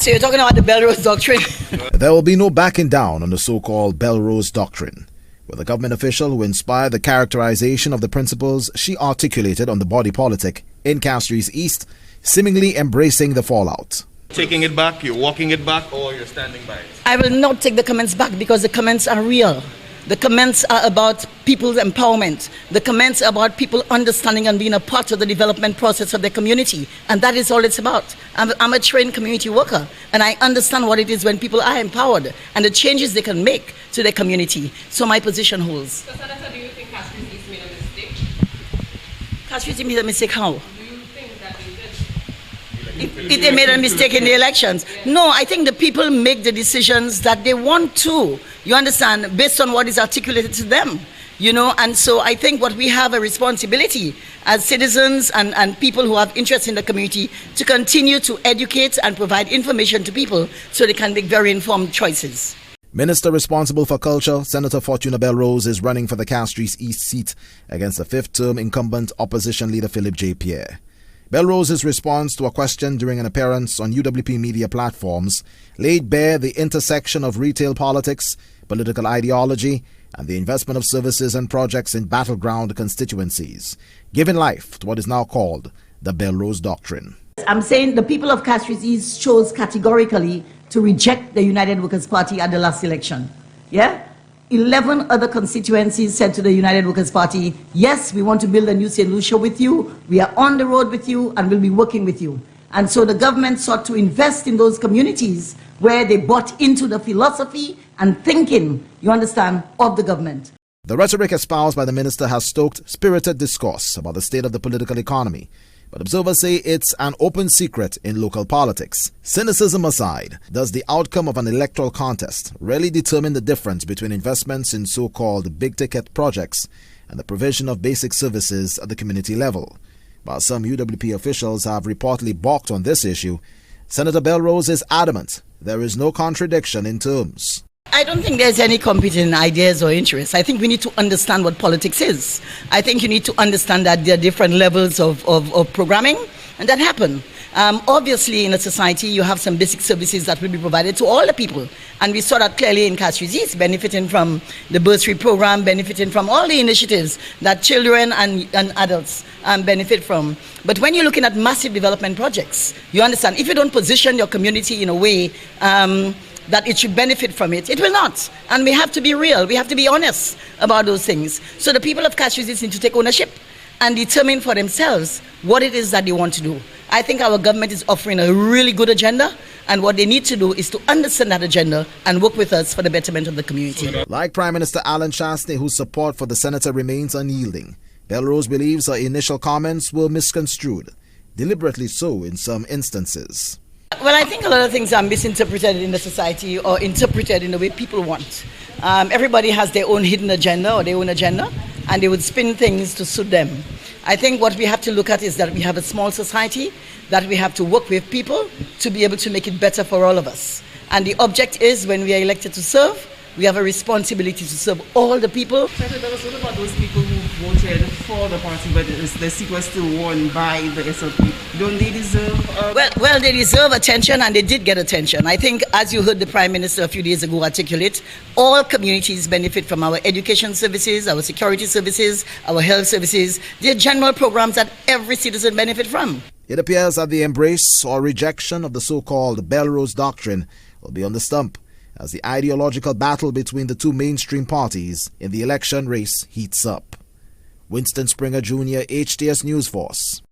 So you're talking about the Bellerose Doctrine? There will be no backing down on the so-called Bellerose Doctrine, with a government official who inspired the characterization of the principles she articulated on the body politic in Castries East, seemingly embracing the fallout. Taking it back, you're walking it back, or you're standing by it? I will not take the comments back because the comments are real. The comments are about people's empowerment. The comments are about people understanding and being a part of the development process of their community. And that is all it's about. I'm a trained community worker, and I understand what it is when people are empowered and the changes they can make to their community. So my position holds. So, Senator, do you think Castries East made a mistake? Castries East made a mistake how? Do you think that they did? If they made a mistake in the elections. No, I think the people make the decisions that they want to, you understand, based on what is articulated to them, you know, and so I think what we have a responsibility as citizens and people who have interest in the community to continue to educate and provide information to people so they can make very informed choices. Minister responsible for culture, Senator Fortuna Belrose, is running for the Castries East seat against the fifth-term incumbent opposition leader Philip J. Pierre. Bellrose's response to a question during an appearance on UWP media platforms laid bare the intersection of retail politics, political ideology, and the investment of services and projects in battleground constituencies, giving life to what is now called the Bellerose Doctrine. I'm saying the people of Castries East chose categorically to reject the United Workers' Party at the last election. Yeah? 11 other constituencies said to the United Workers' Party, yes, we want to build a new St. Lucia with you, we are on the road with you, and we'll be working with you. And so the government sought to invest in those communities where they bought into the philosophy and thinking, you understand, of the government. The rhetoric espoused by the minister has stoked spirited discourse about the state of the political economy, but observers say it's an open secret in local politics. Cynicism aside, does the outcome of an electoral contest really determine the difference between investments in so-called big-ticket projects and the provision of basic services at the community level? While some UWP officials have reportedly balked on this issue, Senator Belrose is adamant there is no contradiction in terms. I don't think there's any competing ideas or interests. I think we need to understand what politics is. I think you need to understand that there are different levels of programming, and that happen. Obviously, in a society, you have some basic services that will be provided to all the people. And we saw that clearly in Castries East, benefiting from the bursary program, benefiting from all the initiatives that children and adults benefit from. But when you're looking at massive development projects, you understand, if you don't position your community in a way that it should benefit from it, it will not. And we have to be real, we have to be honest about those things. So the people of Castries East need to take ownership and determine for themselves what it is that they want to do. I think our government is offering a really good agenda, and what they need to do is to understand that agenda and work with us for the betterment of the community. Like Prime Minister Alan Chastney, whose support for the senator remains unyielding, Belrose believes her initial comments were misconstrued, deliberately so in some instances. Well, I think a lot of things are misinterpreted in the society or interpreted in the way people want. Everybody has their own hidden agenda or their own agenda, and they would spin things to suit them. I think what we have to look at is that we have a small society, that we have to work with people to be able to make it better for all of us. And the object is, when we are elected to serve, we have a responsibility to serve all the people. What about those people who voted for the party, but the seat was still won by the SLP? Don't they deserve? Well, they deserve attention, and they did get attention. I think, as you heard the Prime Minister a few days ago articulate, all communities benefit from our education services, our security services, our health services. They're general programs that every citizen benefit from. It appears that the embrace or rejection of the so-called Bellerose Doctrine will be on the stump as the ideological battle between the two mainstream parties in the election race heats up. Winston Springer Jr., HTS News Force.